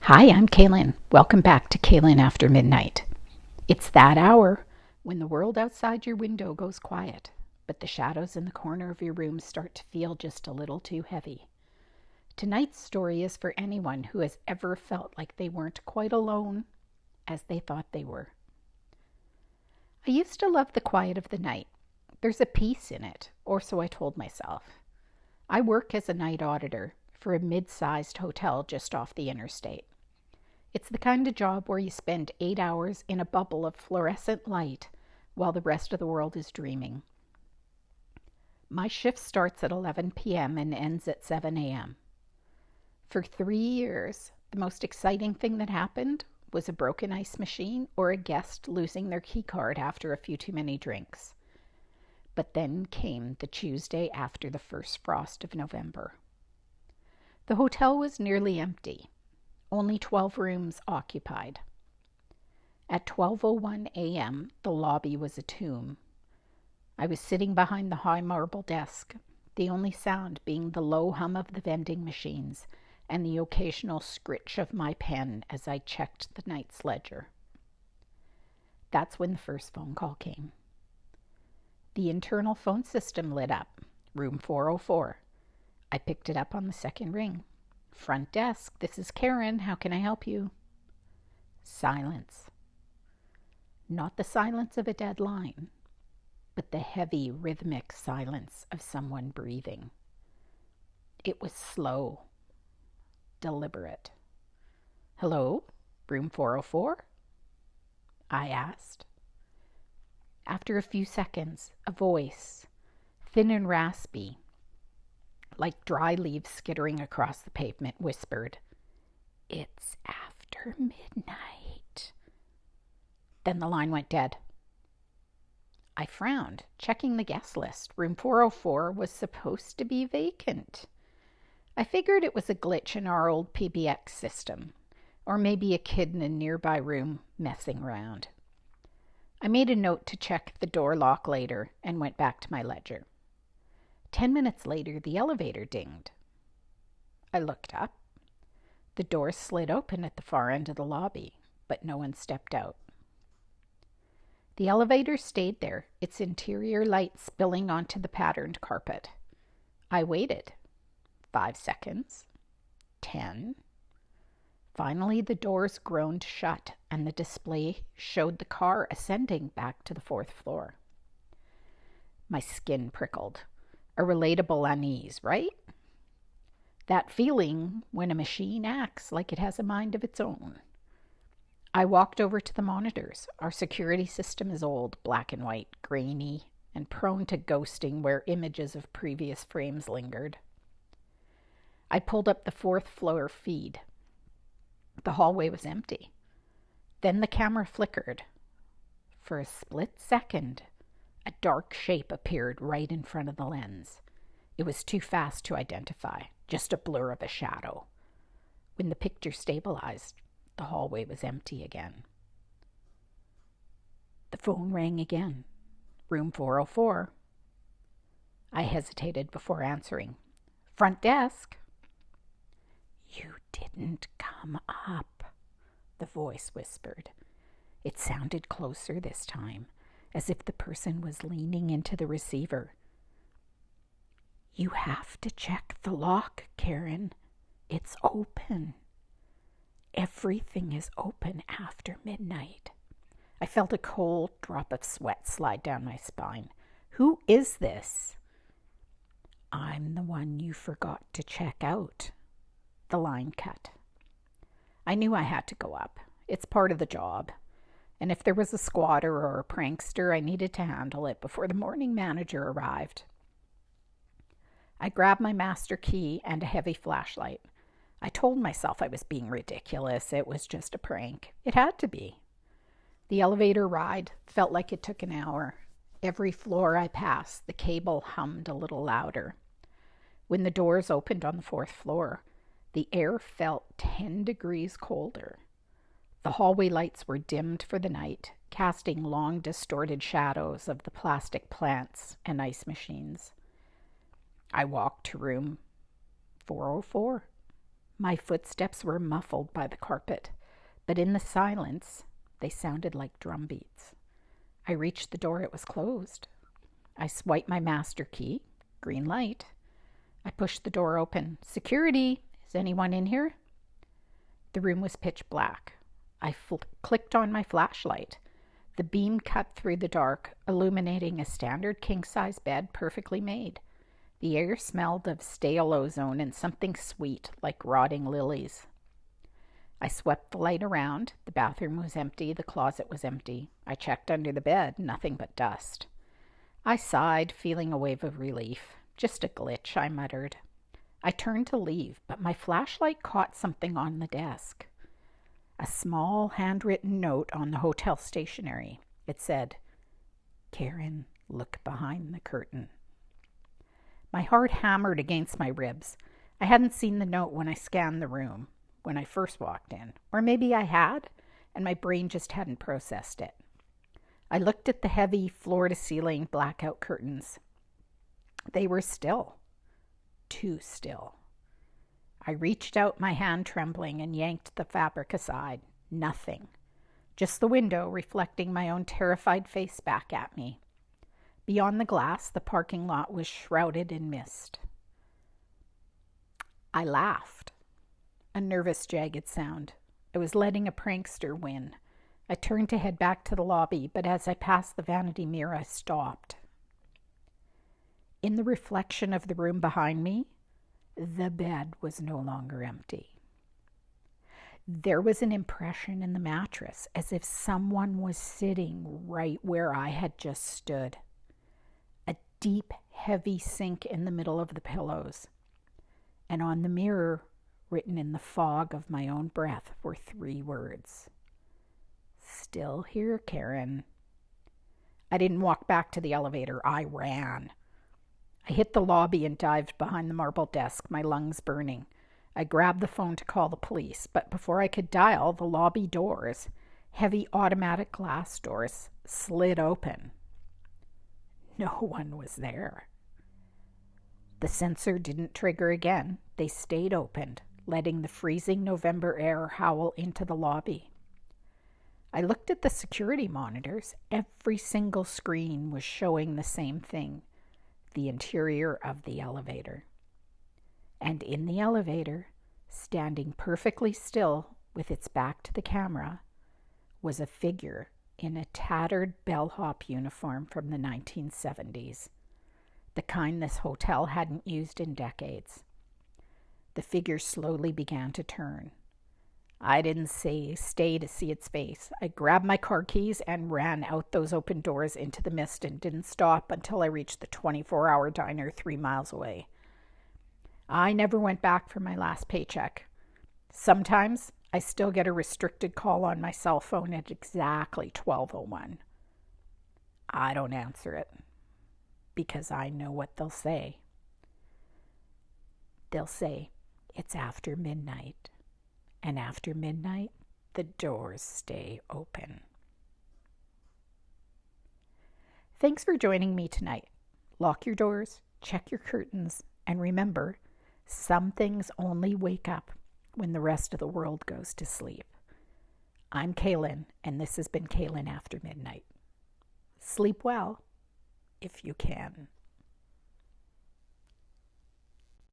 Hi, I'm Kalen. Welcome back to Kalen After Midnight. It's that hour when the world outside your window goes quiet, but the shadows in the corner of your room start to feel just a little too heavy. Tonight's story is for anyone who has ever felt like they weren't quite alone as they thought they were. I used to love the quiet of the night. There's a peace in it, or so I told myself. I work as a night auditor for a mid-sized hotel just off the interstate. It's the kind of job where you spend 8 hours in a bubble of fluorescent light while the rest of the world is dreaming. My shift starts at 11 p.m. and ends at 7 a.m. For 3 years, the most exciting thing that happened was a broken ice machine or a guest losing their key card after a few too many drinks. But then came the Tuesday after the first frost of November. The hotel was nearly empty. Only 12 rooms occupied. At 12:01 a.m., the lobby was a tomb. I was sitting behind the high marble desk, the only sound being the low hum of the vending machines and the occasional scritch of my pen as I checked the night's ledger. That's when the first phone call came. The internal phone system lit up. Room 404. I picked it up on the second ring. Front desk, this is Karen. How can I help you? Silence. Not the silence of a dead line, but the heavy, rhythmic silence of someone breathing. It was slow, deliberate. Hello, room 404? I asked. After a few seconds, a voice, thin and raspy, like dry leaves skittering across the pavement, whispered, "It's after midnight." Then the line went dead. I frowned, checking the guest list. Room 404 was supposed to be vacant. I figured it was a glitch in our old PBX system, or maybe a kid in a nearby room messing around. I made a note to check the door lock later and went back to my ledger. 10 minutes later, the elevator dinged. I looked up. The door slid open at the far end of the lobby, but no one stepped out. The elevator stayed there, its interior light spilling onto the patterned carpet. I waited. 5 seconds. 10. Finally, the doors groaned shut, and the display showed the car ascending back to the 4th floor. My skin prickled. A relatable unease, right? That feeling when a machine acts like it has a mind of its own. I walked over to the monitors. Our security system is old, black and white, grainy, and prone to ghosting where images of previous frames lingered. I pulled up the 4th floor feed. The hallway was empty. Then the camera flickered. For a split second, a dark shape appeared right in front of the lens. It was too fast to identify, just a blur of a shadow. When the picture stabilized, the hallway was empty again. The phone rang again. Room 404. I hesitated before answering. Front desk. "You didn't come up," the voice whispered. It sounded closer this time, as if the person was leaning into the receiver. "You have to check the lock, Karen. It's open. Everything is open after midnight." I felt a cold drop of sweat slide down my spine. "Who is this?" "I'm the one you forgot to check out." The line cut. I knew I had to go up. It's part of the job. And if there was a squatter or a prankster, I needed to handle it before the morning manager arrived. I grabbed my master key and a heavy flashlight. I told myself I was being ridiculous. It was just a prank. It had to be. The elevator ride felt like it took an hour. Every floor I passed, the cable hummed a little louder. When the doors opened on the 4th floor, the air felt 10 degrees colder. The hallway lights were dimmed for the night, casting long, distorted shadows of the plastic plants and ice machines. I walked to room 404. My footsteps were muffled by the carpet, but in the silence, they sounded like drum beats. I reached the door. It was closed. I swiped my master key. Green light. I pushed the door open. Security! Is anyone in here? The room was pitch black. I clicked on my flashlight. The beam cut through the dark, illuminating a standard king-size bed perfectly made. The air smelled of stale ozone and something sweet like rotting lilies. I swept the light around. The bathroom was empty. The closet was empty. I checked under the bed. Nothing but dust. I sighed, feeling a wave of relief. Just a glitch, I muttered. I turned to leave, but my flashlight caught something on the desk. A small handwritten note on the hotel stationery. It said, "Karen, look behind the curtain." My heart hammered against my ribs. I hadn't seen the note when I scanned the room, when I first walked in. Or maybe I had, and my brain just hadn't processed it. I looked at the heavy floor-to-ceiling blackout curtains. They were still. Too still. I reached out, my hand trembling, and yanked the fabric aside. Nothing. Just the window reflecting my own terrified face back at me. Beyond the glass, the parking lot was shrouded in mist. I laughed. A nervous, jagged sound. I was letting a prankster win. I turned to head back to the lobby, but as I passed the vanity mirror, I stopped. In the reflection of the room behind me, the bed was no longer empty. There was an impression in the mattress, as if someone was sitting right where I had just stood. A deep, heavy sink in the middle of the pillows. And on the mirror, written in the fog of my own breath, were 3 words. "Still here, Karen." I didn't walk back to the elevator. I ran. I hit the lobby and dived behind the marble desk, my lungs burning. I grabbed the phone to call the police, but before I could dial, the lobby doors, heavy automatic glass doors, slid open. No one was there. The sensor didn't trigger again. They stayed opened, letting the freezing November air howl into the lobby. I looked at the security monitors. Every single screen was showing the same thing, the interior of the elevator. And in the elevator, standing perfectly still with its back to the camera, was a figure in a tattered bellhop uniform from the 1970s, the kind this hotel hadn't used in decades. The figure slowly began to turn. I didn't stay to see its face. I grabbed my car keys and ran out those open doors into the mist and didn't stop until I reached the 24-hour diner 3 miles away. I never went back for my last paycheck. Sometimes I still get a restricted call on my cell phone at exactly 12:01. I don't answer it because I know what they'll say. They'll say, "It's after midnight. And after midnight, the doors stay open." Thanks for joining me tonight. Lock your doors, check your curtains, and remember, some things only wake up when the rest of the world goes to sleep. I'm Kalen, and this has been Kalen After Midnight. Sleep well, if you can.